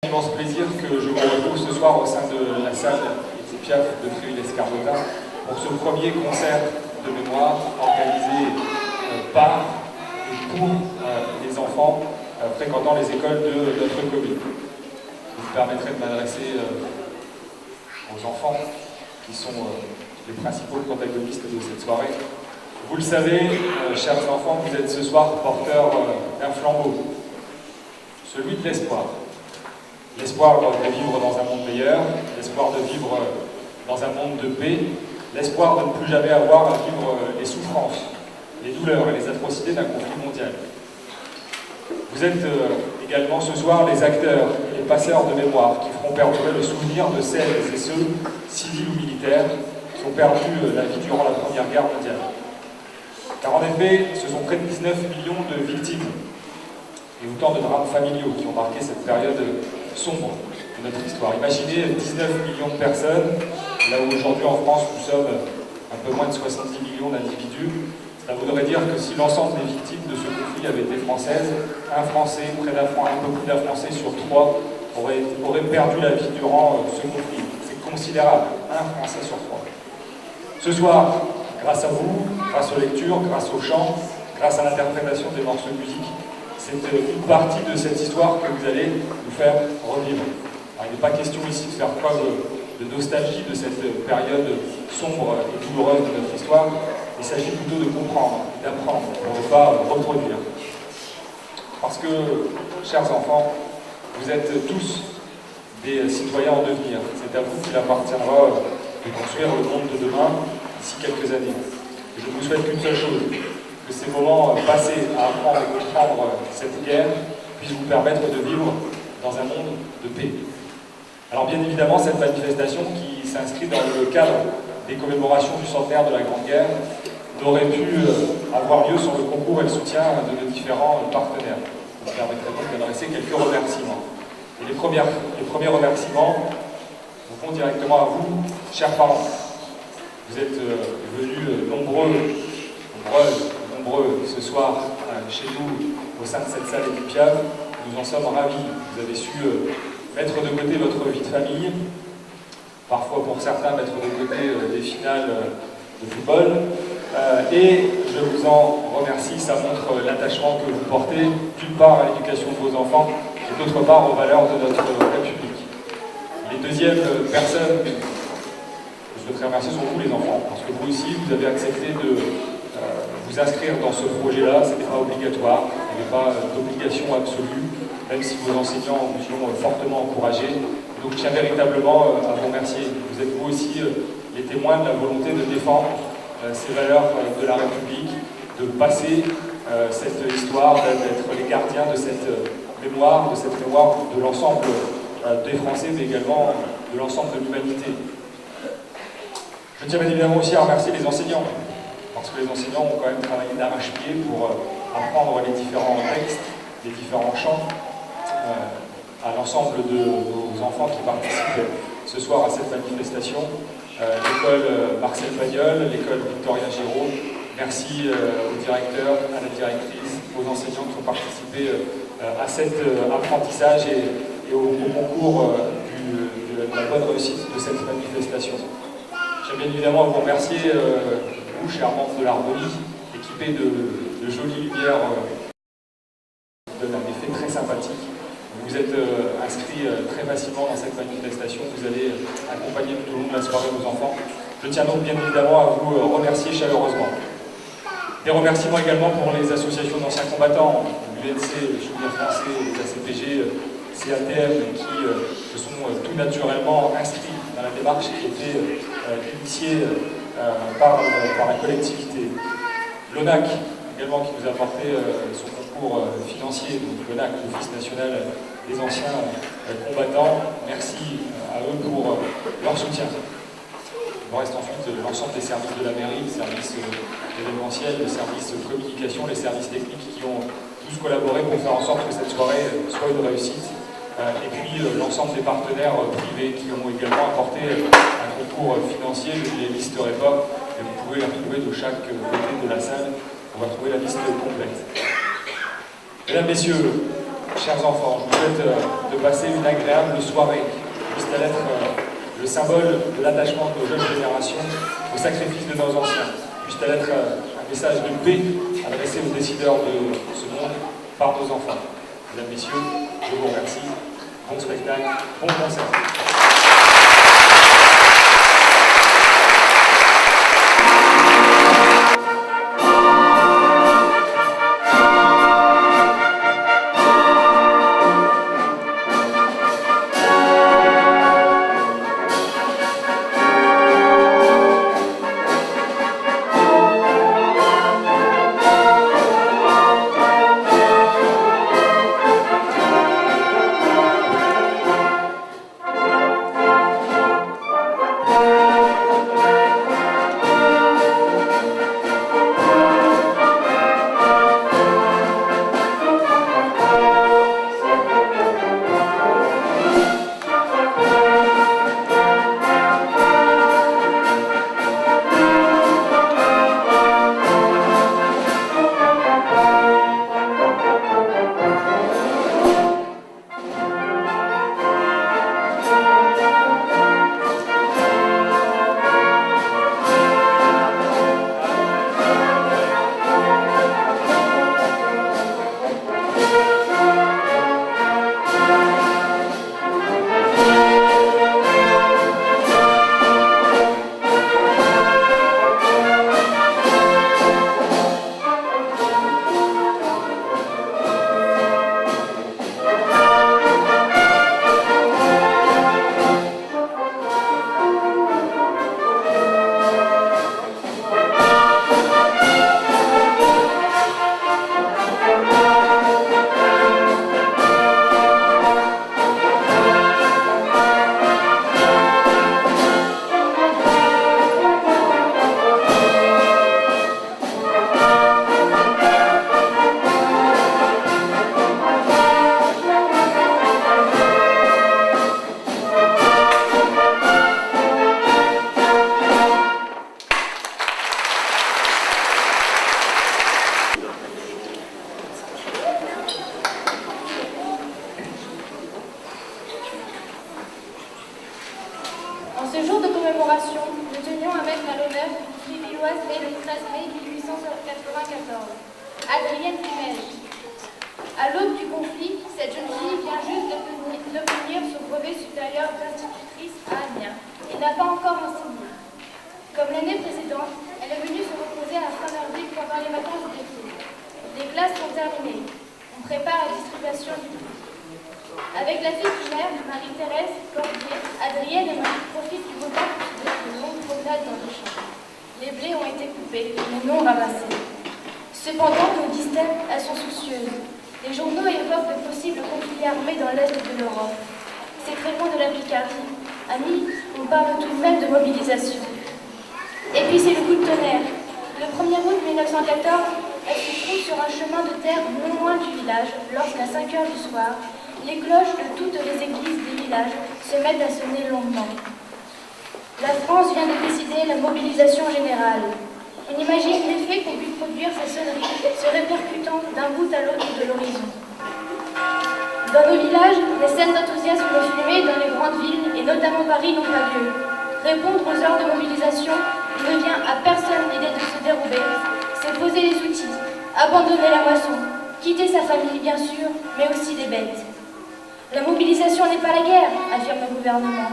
Immense plaisir que je vous retrouve ce soir au sein de la salle Édith Piaf de Tréville-Escarbotin pour ce premier concert de mémoire organisé par et pour les enfants fréquentant les écoles de notre commune. Je vous permettrai de m'adresser aux enfants qui sont les principaux protagonistes de cette soirée. Vous le savez, chers enfants, vous êtes ce soir porteurs d'un flambeau, celui de l'espoir. L'espoir de vivre dans un monde meilleur, l'espoir de vivre dans un monde de paix, l'espoir de ne plus jamais avoir à vivre les souffrances, les douleurs et les atrocités d'un conflit mondial. Vous êtes également ce soir les acteurs et les passeurs de mémoire qui feront perdurer le souvenir de celles et ceux, civils ou militaires, qui ont perdu la vie durant la Première Guerre mondiale. Car en effet, ce sont près de 19 millions de victimes et autant de drames familiaux qui ont marqué cette période sombre de notre histoire. Imaginez 19 millions de personnes, là où aujourd'hui en France nous sommes un peu moins de 70 millions d'individus. Ça voudrait dire que si l'ensemble des victimes de ce conflit avaient été françaises, un Français, un peu plus d'un Français sur trois aurait perdu la vie durant ce conflit. C'est considérable, un Français sur trois. Ce soir, grâce à vous, grâce aux lectures, grâce aux chants, grâce à l'interprétation des morceaux de musique, c'est une partie de cette histoire que vous allez nous faire revivre. Alors, il n'est pas question ici de faire preuve de nostalgie de cette période sombre et douloureuse de notre histoire. Il s'agit plutôt de comprendre, d'apprendre, pour ne pas reproduire. Parce que, chers enfants, vous êtes tous des citoyens en devenir. C'est à vous qu'il appartiendra de construire le monde de demain d'ici quelques années. Et je vous souhaite qu'une seule chose, que ces moments passés à apprendre et comprendre cette guerre puissent vous permettre de vivre dans un monde de paix. Alors bien évidemment, cette manifestation qui s'inscrit dans le cadre des commémorations du centenaire de la Grande Guerre n'aurait pu avoir lieu sans le concours et le soutien de nos différents partenaires. Vous me permettrez donc d'adresser quelques remerciements. Et les premiers remerciements vont directement à vous, chers parents. Vous êtes venus nombreux ce soir chez nous au sein de cette salle Édith Piaf. Nous en sommes ravis. Vous avez su mettre de côté votre vie de famille, parfois pour certains mettre de côté des finales de football. Et je vous en remercie, ça montre l'attachement que vous portez, d'une part à l'éducation de vos enfants et d'autre part aux valeurs de notre République. Les deuxièmes personnes que je souhaiterais remercier sont vous les enfants, parce que vous aussi vous avez accepté de vous inscrire dans ce projet-là. Ce n'était pas obligatoire, il n'y avait pas d'obligation absolue, même si vos enseignants vous ont fortement encouragé. Donc je tiens véritablement à vous remercier. Vous êtes vous aussi les témoins de la volonté de défendre ces valeurs de la République, de passer cette histoire, d'être les gardiens de cette mémoire de l'ensemble des Français, mais également de l'ensemble de l'humanité. Je tiens bien évidemment aussi à remercier les enseignants, parce que les enseignants ont quand même travaillé d'arrache-pied pour apprendre les différents textes, les différents chants à l'ensemble de nos enfants qui participent ce soir à cette manifestation. L'école Marcel Pagnol, l'école Victoria Giraud, merci au directeur, à la directrice, aux enseignants qui ont participé à cet apprentissage et au concours de la bonne réussite de cette manifestation. J'aime bien évidemment vous remercier, vous, chers membres de l'Harmonie, équipés de jolies lumières qui donnent un effet très sympathique. Vous êtes inscrits très facilement dans cette manifestation, vous allez accompagner tout au long de la soirée vos enfants. Je tiens donc bien évidemment à vous remercier chaleureusement. Des remerciements également pour les associations d'anciens combattants, l'UNC, le Souvenir Français, les ACPG, CATM, qui se sont tout naturellement inscrits dans la démarche qui était initiée par la collectivité. L'ONAC, également, qui nous a apporté son concours financier, donc l'ONAC, l'Office national des anciens combattants. Merci à eux pour leur soutien. Il me reste ensuite l'ensemble des services de la mairie, les services événementiels, les services de communication, les services techniques qui ont tous collaboré pour faire en sorte que cette soirée soit une réussite. Et puis l'ensemble des partenaires privés qui ont également apporté un concours financier. Je ne les listerai pas, mais vous pouvez les retrouver de chaque côté de la salle. On va trouver la liste complète. Mesdames, Messieurs, Chers enfants, je vous souhaite de passer une agréable soirée. Puisse-t-elle être le symbole de l'attachement de nos jeunes générations au sacrifice de nos anciens. Puisse-t-elle être un message de paix adressé aux décideurs de ce monde par nos enfants. Mesdames, Messieurs, je vous remercie. Bon spectacle, bon concert. Adrienne Dumège. À l'aube du conflit, cette jeune fille vient juste d'obtenir son brevet supérieur d'institutrice à Amiens et n'a pas encore enseigné. Comme l'année précédente, elle est venue se reposer à Saint-Mervic pendant les vacances d'été. Les classes sont terminées. On prépare la distribution du prix. Avec la fille du maire, Marie-Thérèse Cordier, Adrienne et Marie profitent du beau temps pour se faire de longues promenades dans les champs. Les blés ont été coupés, mais non ramassés. Cependant, nous disent-elles, elles sont soucieuses. Les journaux évoquent de possibles conflits armés dans l'est de l'Europe. C'est très loin de la Picardie. Amis, on parle tout de même de mobilisation. Et puis c'est le coup de tonnerre. Le 1er août 1914, elle se trouve sur un chemin de terre non loin du village, lorsqu'à 5 heures du soir, les cloches de toutes les églises des villages se mettent à sonner longuement. La France vient de décider la mobilisation générale. On imagine l'effet qu'ont pu produire ces sonneries, se répercutant d'un bout à l'autre de l'horizon. Dans nos villages, les scènes d'enthousiasme filmées dans les grandes villes, et notamment Paris, n'ont pas lieu. Répondre aux heures de mobilisation ne vient à personne l'idée de se dérober. C'est poser les outils, abandonner la moisson, quitter sa famille bien sûr, mais aussi les bêtes. La mobilisation n'est pas la guerre, affirme le gouvernement,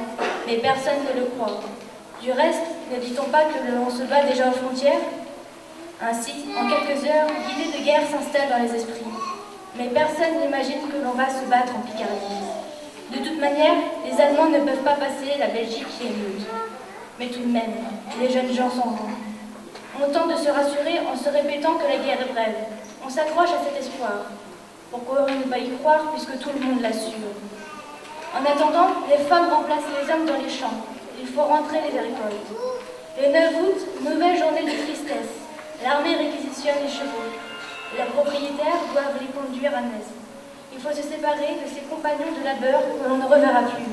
mais personne ne le croit. Du reste, ne dit-on pas que l'on se bat déjà aux frontières? Ainsi, en quelques heures, l'idée de guerre s'installe dans les esprits. Mais personne n'imagine que l'on va se battre en Picardie. De toute manière, les Allemands ne peuvent pas passer la Belgique qui émeute. Mais tout de même, les jeunes gens s'en vont. On tente de se rassurer en se répétant que la guerre est brève. On s'accroche à cet espoir. Pourquoi ne pas y croire puisque tout le monde l'assure? En attendant, les femmes remplacent les hommes dans les champs. Il faut rentrer les récoltes. Le 9 août, nouvelle journée de tristesse. L'armée réquisitionne les chevaux. Les propriétaires doivent les conduire à Metz. Il faut se séparer de ses compagnons de labeur que l'on ne reverra plus.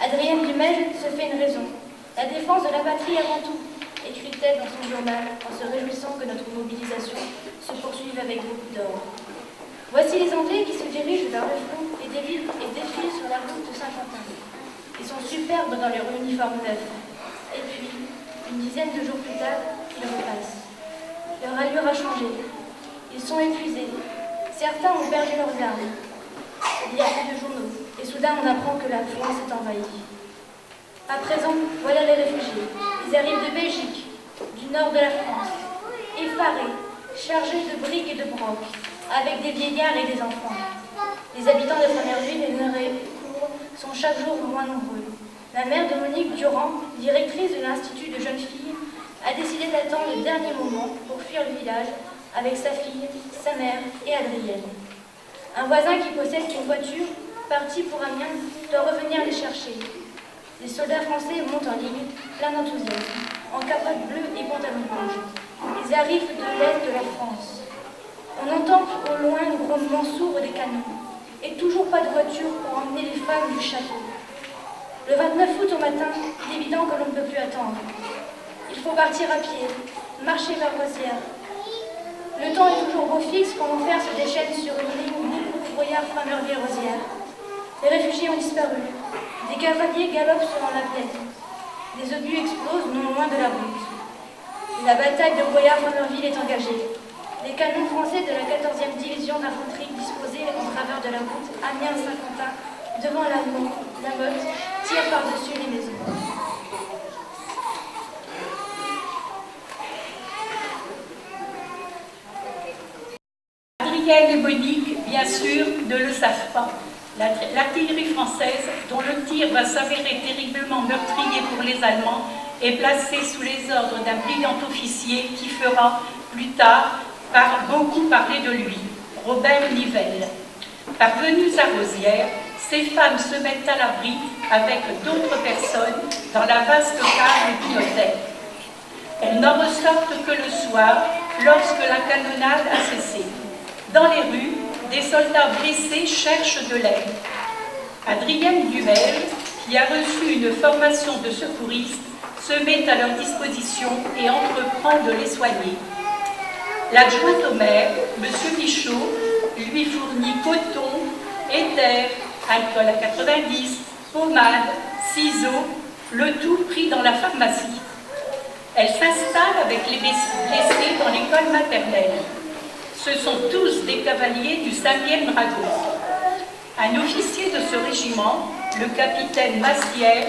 Adrienne Dumège se fait une raison. La défense de la patrie avant tout, écrit-elle dans son journal, en se réjouissant que notre mobilisation se poursuive avec beaucoup d'ordre. Voici les Anglais qui se dirigent vers le front et défilent sur la route de Saint-Quentin. Ils sont superbes dans leur uniforme neuf. Et puis, une dizaine de jours plus tard, ils repassent. Leur allure a changé. Ils sont épuisés. Certains ont perdu leurs armes. Il y a plus de journaux. Et soudain, on apprend que la France est envahie. À présent, voilà les réfugiés. Ils arrivent de Belgique, du nord de la France, effarés, chargés de briques et de brocs, avec des vieillards et des enfants. Les habitants de Framerville et de Neurécourt sont chaque jour moins nombreux. La mère de Monique Durand, directrice de l'Institut de jeunes filles, a décidé d'attendre le dernier moment pour fuir le village avec sa fille, sa mère et Adrienne. Un voisin qui possède une voiture, parti pour Amiens, doit revenir les chercher. Les soldats français montent en ligne, plein d'enthousiasme, en capote bleue et pantalon rouge. Ils arrivent de l'est de la France. On entend au loin le grondement sourd des canons, et toujours pas de voiture pour emmener les femmes du château. Le 29 août au matin, il est évident que l'on ne peut plus attendre. Il faut partir à pied, marcher vers Rosières. Le temps est toujours beau fixe quand l'enfer se déchaîne sur une ligne Brouillard-Framerville-Rosières. Les réfugiés ont disparu. Des cavaliers galopent sur la plaine. Des obus explosent non loin de la route. La bataille de Brouillard-Framerville est engagée. Les canons français de la 14e division d'infanterie disposés en travers de la route Amiens-Saint-Quentin devant la motte tirent par-dessus les maisons. Adrienne et Monique, bien sûr, ne le savent pas. L'artillerie française, dont le tir va s'avérer terriblement meurtrier pour les Allemands, est placée sous les ordres d'un brillant officier qui fera, plus tard, beaucoup parler de lui, Robert Nivelle. Parvenues à Rosières, ces femmes se mettent à l'abri avec d'autres personnes dans la vaste cave d'une hôtel. Elles n'en ressortent que le soir, lorsque la canonnade a cessé. Dans les rues, des soldats blessés cherchent de l'aide. Adrienne Duvel, qui a reçu une formation de secouriste, se met à leur disposition et entreprend de les soigner. L'adjoint au maire, M. Michaud, lui fournit coton, éther, alcool à 90, pommade, ciseaux, le tout pris dans la pharmacie. Elle s'installe avec les blessés dans l'école maternelle. Ce sont tous des cavaliers du 5e dragon. Un officier de ce régiment, le capitaine Massière,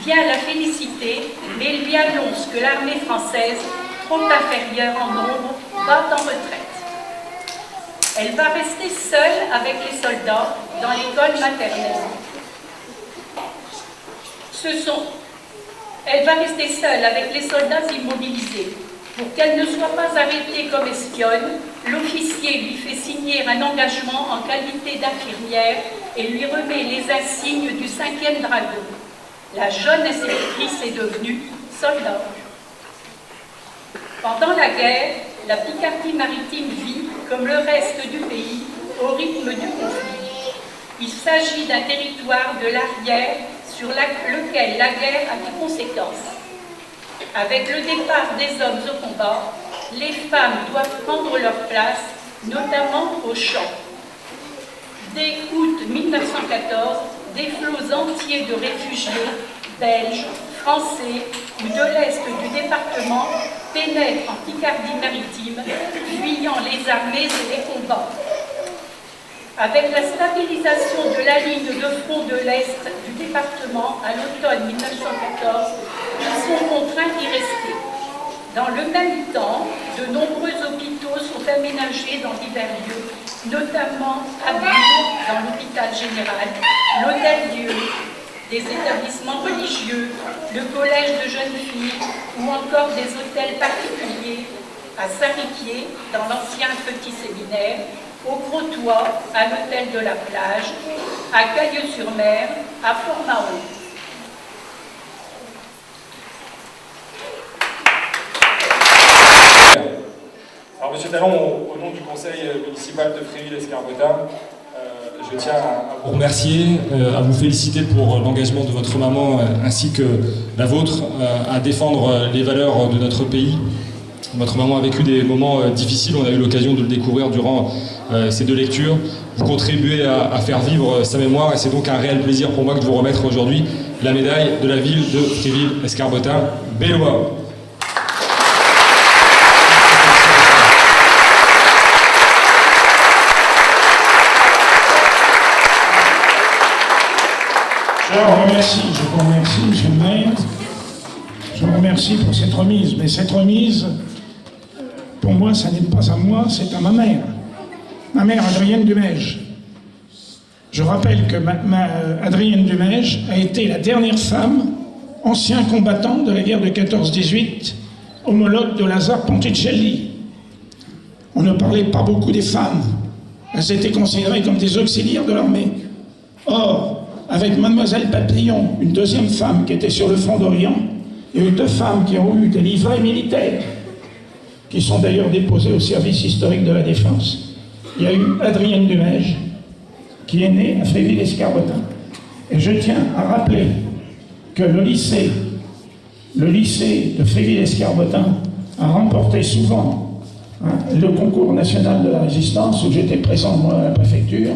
vient la féliciter, mais lui annonce que l'armée française, trop inférieure en nombre, va en retraite. Elle va rester seule avec les soldats dans l'école maternelle. Elle va rester seule avec les soldats immobilisés. Pour qu'elle ne soit pas arrêtée comme espionne, l'officier lui fait signer un engagement en qualité d'infirmière et lui remet les insignes du 5e dragon. La jeune inspectrice est devenue soldat. Pendant la guerre, la Picardie maritime vit, comme le reste du pays, au rythme du conflit. Il s'agit d'un territoire de l'arrière sur lequel la guerre a des conséquences. Avec le départ des hommes au combat, les femmes doivent prendre leur place, notamment au champ. Dès août 1914, des flots entiers de réfugiés, belges, français ou de l'est du département pénètrent en Picardie maritime, fuyant les armées et les combats. Avec la stabilisation de la ligne de front de l'Est du département à l'automne 1914, ils sont contraints d'y rester. Dans le même temps, de nombreux hôpitaux sont aménagés dans divers lieux, notamment à Bourg, dans l'hôpital général, l'Hôtel-Dieu, des établissements religieux, le collège de jeunes filles ou encore des hôtels particuliers à Saint-Riquier, dans l'ancien petit séminaire, au Grostois, à l'hôtel de la plage, à Cailleux-sur-Mer, à Fort-Mahon. Alors, Monsieur Talon, au nom du conseil municipal de Fréville-Escarbotin, je tiens à vous remercier, à vous féliciter pour l'engagement de votre maman ainsi que la vôtre à défendre les valeurs de notre pays Votre maman a vécu des moments difficiles, on a eu l'occasion de le découvrir durant ces 2 lectures. Vous contribuez à faire vivre sa mémoire et c'est donc un réel plaisir pour moi de vous remettre aujourd'hui la médaille de la ville de Fréville-Escarbotin, Bellois. Je vous remercie, monsieur le maire. Je vous remercie pour cette remise. Mais cette remise, pour moi, ça n'est pas à moi, c'est à ma mère. Ma mère, Adrienne Dumège. Je rappelle que Adrienne Dumège a été la dernière femme, ancien combattant de la guerre de 14-18, homologue de Lazare Ponticelli. On ne parlait pas beaucoup des femmes. Elles étaient considérées comme des auxiliaires de l'armée. Or, avec mademoiselle Papillon, une deuxième femme qui était sur le front d'Orient, il y a eu 2 femmes qui ont eu des livrets militaires, qui sont d'ailleurs déposées au service historique de la Défense. Il y a eu Adrienne Dumège, qui est née à Fréville-Escarbotin. Et je tiens à rappeler que le lycée de Fréville-Escarbotin a remporté souvent le concours national de la résistance, où j'étais présent, moi, à la préfecture.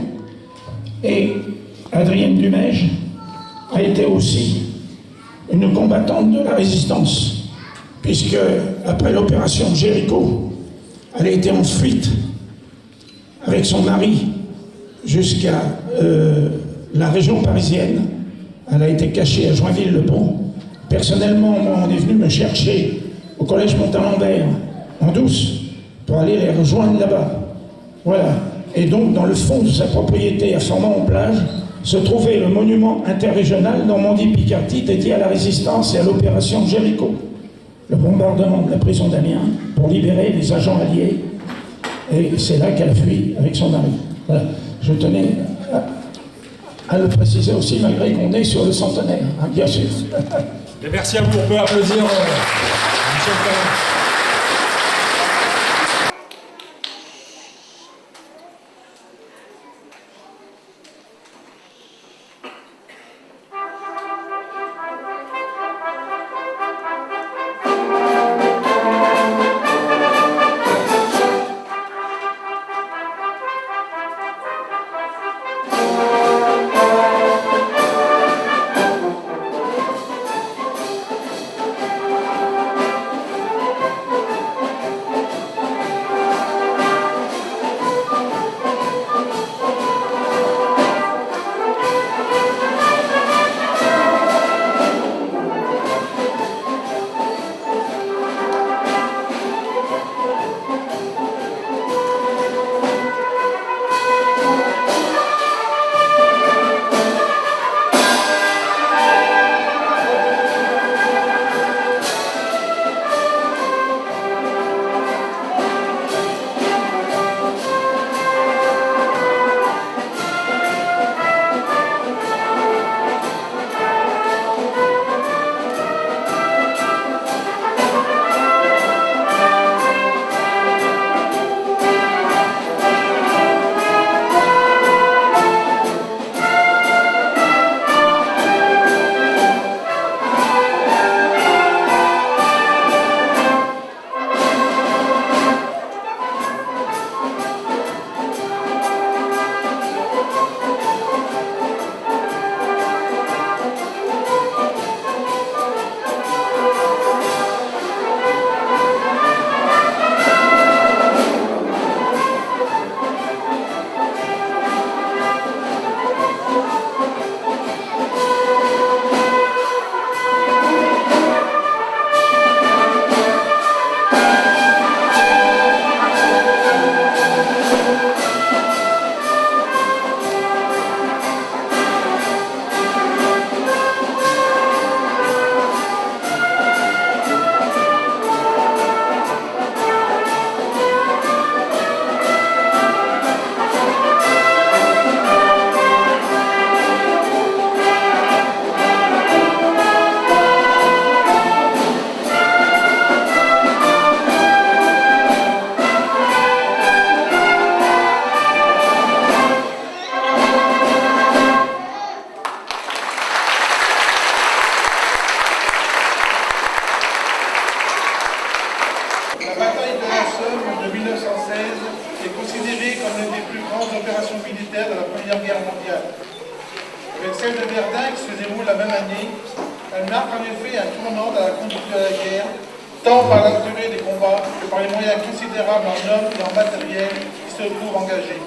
Et Adrienne Dumège a été aussi une combattante de la résistance, puisque après l'opération Jéricho, elle a été en fuite avec son mari jusqu'à la région parisienne. Elle a été cachée à Joinville-le-Pont. Personnellement, moi, on est venu me chercher au collège Montalembert, en douce, pour aller les rejoindre là-bas. Voilà. Et donc, dans le fond de sa propriété à Formant-en-Plage, se trouvait le monument interrégional Normandie-Picardie dédié à la résistance et à l'opération Jéricho, le bombardement de la prison d'Amiens pour libérer les agents alliés. Et c'est là qu'elle a fui avec son mari. Voilà. Je tenais à le préciser aussi, malgré qu'on est sur le centenaire, hein, bien sûr. Et merci à vous, on peut applaudir Michel Ferrand. août la même année, elle marque en effet un tournant dans la conduite de la guerre, tant par la durée des combats que par les moyens considérables en hommes et en matériel qui se trouvent engagés.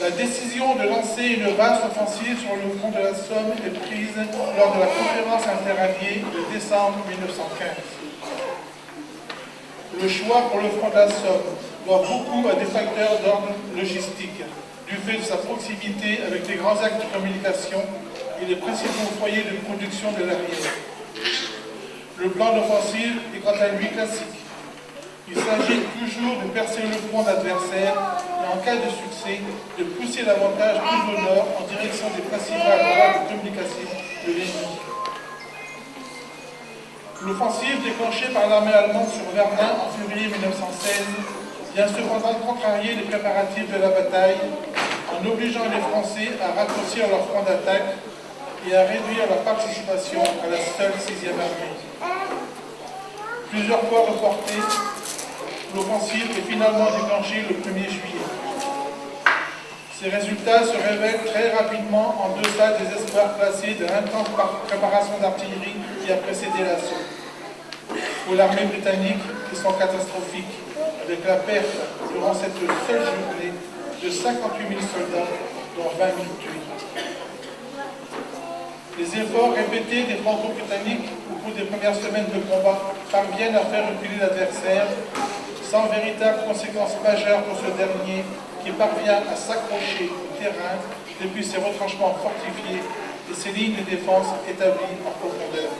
La décision de lancer une vaste offensive sur le front de la Somme est prise lors de la conférence interalliée de décembre 1915. Le choix pour le front de la Somme doit beaucoup à des facteurs d'ordre logistique, du fait de sa proximité avec les grands axes de communication et les principaux foyers de production de l'arrière. Le plan d'offensive est quant à lui classique. Il s'agit toujours de percer le front d'adversaire et en cas de succès, de pousser davantage plus au nord en direction des principales voies de communication de l'ennemi. L'offensive déclenchée par l'armée allemande sur Verdun en février 1916 vient cependant contrarier les préparatifs de la bataille en obligeant les Français à raccourcir leur front d'attaque et à réduire leur participation à la seule 6e armée. Plusieurs fois reportée, l'offensive est finalement déclenchée le 1er juillet. Ces résultats se révèlent très rapidement en deçà des espoirs placés de l'intense préparation d'artillerie qui a précédé l'assaut. Pour l'armée britannique, ils sont catastrophiques, avec la perte, durant cette seule journée, de 58 000 soldats, dont 20 000 tués. Les efforts répétés des Franco-Britanniques au cours des premières semaines de combat parviennent à faire reculer l'adversaire, sans véritable conséquence majeure pour ce dernier qui parvient à s'accrocher au terrain depuis ses retranchements fortifiés et ses lignes de défense établies en profondeur.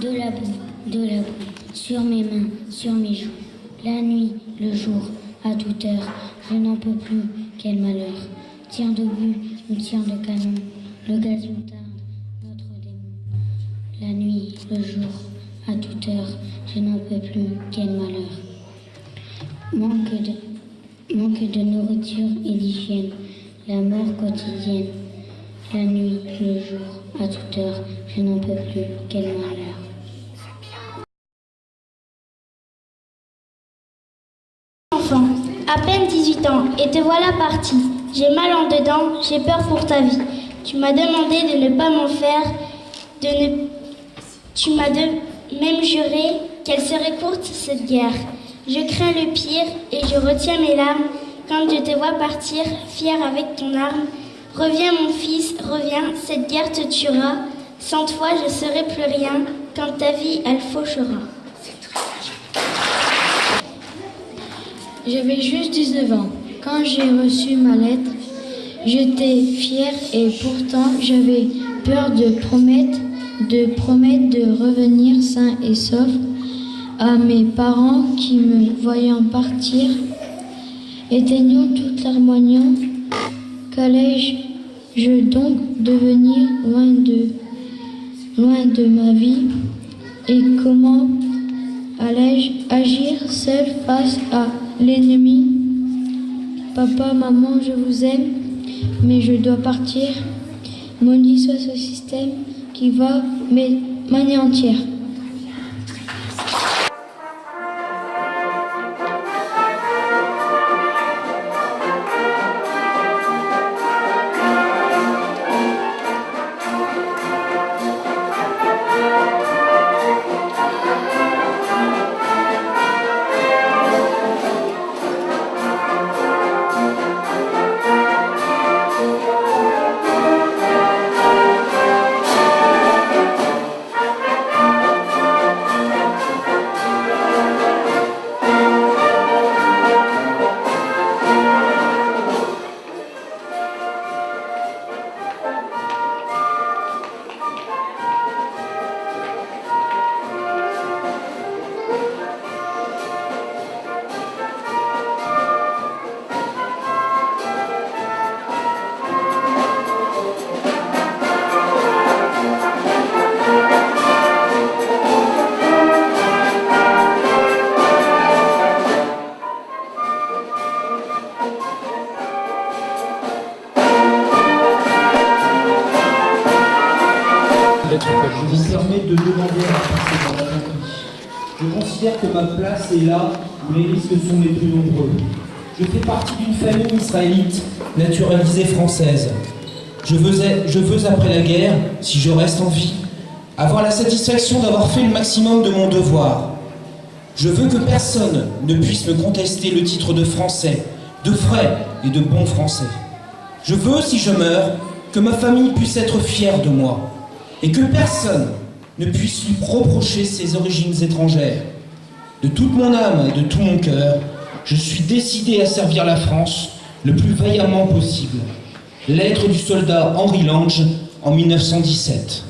De la boue, sur mes mains, sur mes joues. La nuit, le jour, à toute heure, je n'en peux plus, quel malheur. Tir d'obus, ou tir de canon, le gaz moutarde, notre démon. La nuit, le jour, à toute heure, je n'en peux plus, quel malheur. Manque de nourriture et d'hygiène, la mort quotidienne. La nuit, le jour, à toute heure, je n'en peux plus, quel malheur. Enfant, à peine 18 ans, et te voilà parti. J'ai mal en dedans, j'ai peur pour ta vie. Tu m'as demandé de ne pas m'en faire, Tu m'as même juré qu'elle serait courte, cette guerre. Je crains le pire et je retiens mes larmes quand je te vois partir, fier avec ton arme. Reviens mon fils, reviens, cette guerre te tuera. Sans toi je serai plus rien, quand ta vie elle fauchera. J'avais juste 19 ans. Quand j'ai reçu ma lettre, j'étais fière et pourtant j'avais peur de promettre de revenir sain et sauf à mes parents qui, me voyant partir, éteignant toute l'harmonie, qu'allais-je Je veux donc devenir loin de ma vie. Et comment allais-je agir seul face à l'ennemi? Papa, maman, je vous aime, mais je dois partir. Maudit soit ce système qui va m'anéantir. Je me permets de demander à passer dans la patrie. Je considère que ma place est là où les risques sont les plus nombreux. Je fais partie d'une famille israélite naturalisée française. Je veux après la guerre, si je reste en vie, avoir la satisfaction d'avoir fait le maximum de mon devoir. Je veux que personne ne puisse me contester le titre de français, de vrai et de bon français. Je veux, si je meurs, que ma famille puisse être fière de moi et que personne ne puisse lui reprocher ses origines étrangères. De toute mon âme et de tout mon cœur, je suis décidé à servir la France le plus vaillamment possible. Lettre du soldat Henri Lange en 1917.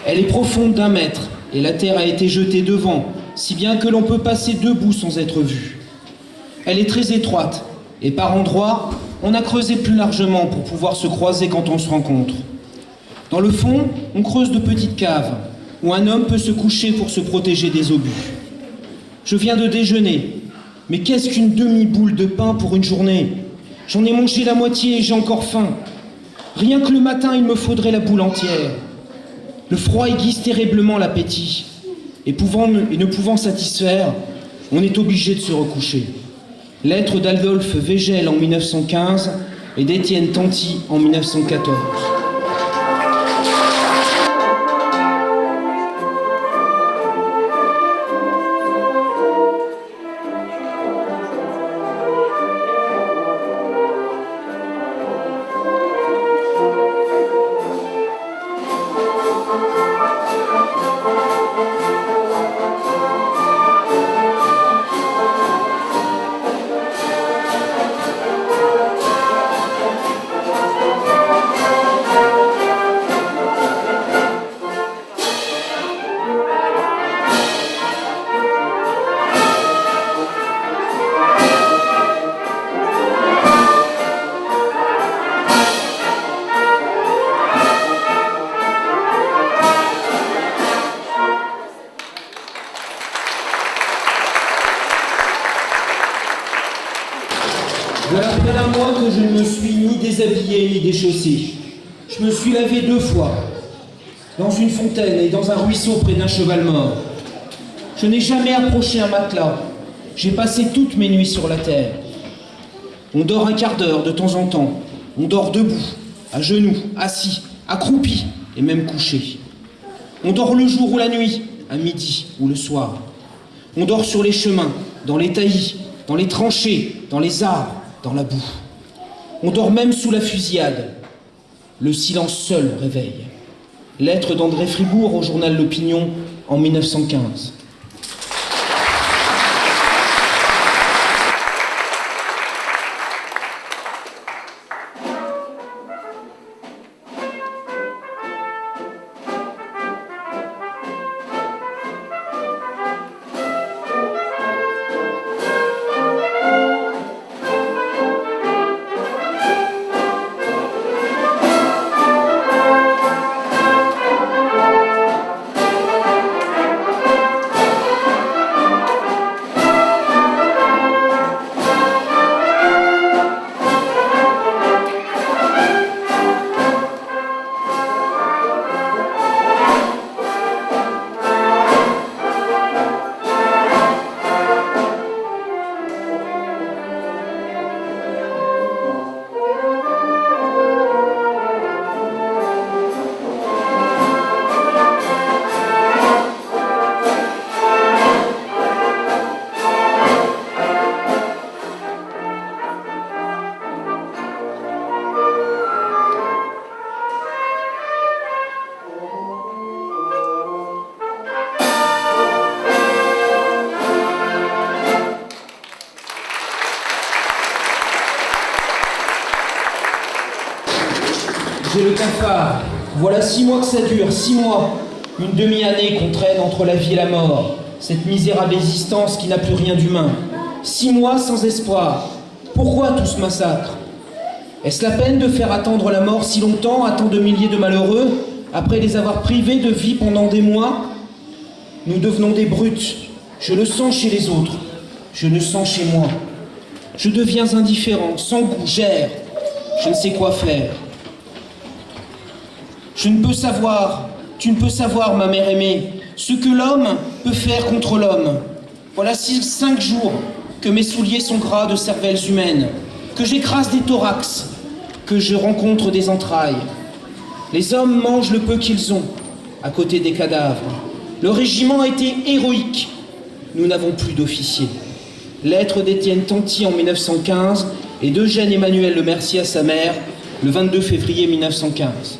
Elle est profonde d'1 mètre, et la terre a été jetée devant, si bien que l'on peut passer debout sans être vu. Elle est très étroite, et par endroits, on a creusé plus largement pour pouvoir se croiser quand on se rencontre. Dans le fond, on creuse de petites caves, où un homme peut se coucher pour se protéger des obus. Je viens de déjeuner, mais qu'est-ce qu'une demi-boule de pain pour une journée? J'en ai mangé la moitié et j'ai encore faim. Rien que le matin, il me faudrait la boule entière. Le froid aiguise terriblement l'appétit, et ne pouvant satisfaire, on est obligé de se recoucher. Lettre d'Adolphe Végel en 1915 et d'Étienne Tanti en 1914. Voilà près d'un mois que je ne me suis ni déshabillé ni déchaussé. Je me suis lavé 2 fois, dans une fontaine et dans un ruisseau près d'un cheval mort. Je n'ai jamais approché un matelas. J'ai passé toutes mes nuits sur la terre. On dort un quart d'heure de temps en temps. On dort debout, à genoux, assis, accroupi et même couché. On dort le jour ou la nuit, à midi ou le soir. On dort sur les chemins, dans les taillis, dans les tranchées, dans les arbres, dans la boue. On dort même sous la fusillade. Le silence seul réveille. Lettre d'André Fribourg au journal L'Opinion en 1915. J'ai le cafard. Voilà 6 mois que ça dure, 6 mois. Une demi-année qu'on traîne entre la vie et la mort. Cette misérable existence qui n'a plus rien d'humain. 6 mois sans espoir. Pourquoi tout ce massacre? Est-ce la peine de faire attendre la mort si longtemps à tant de milliers de malheureux, après les avoir privés de vie pendant des mois? Nous devenons des brutes. Je le sens chez les autres. Je le sens chez moi. Je deviens indifférent, sans goût, j'erre. Je ne sais quoi faire. Je ne peux savoir, tu ne peux savoir, ma mère aimée, ce que l'homme peut faire contre l'homme. Voilà 5 jours que mes souliers sont gras de cervelles humaines, que j'écrase des thorax, que je rencontre des entrailles. Les hommes mangent le peu qu'ils ont, à côté des cadavres. Le régiment a été héroïque. Nous n'avons plus d'officiers. Lettre d'Étienne Tanti en 1915 et d'Eugène Emmanuel Le Mercier à sa mère, le 22 février 1915.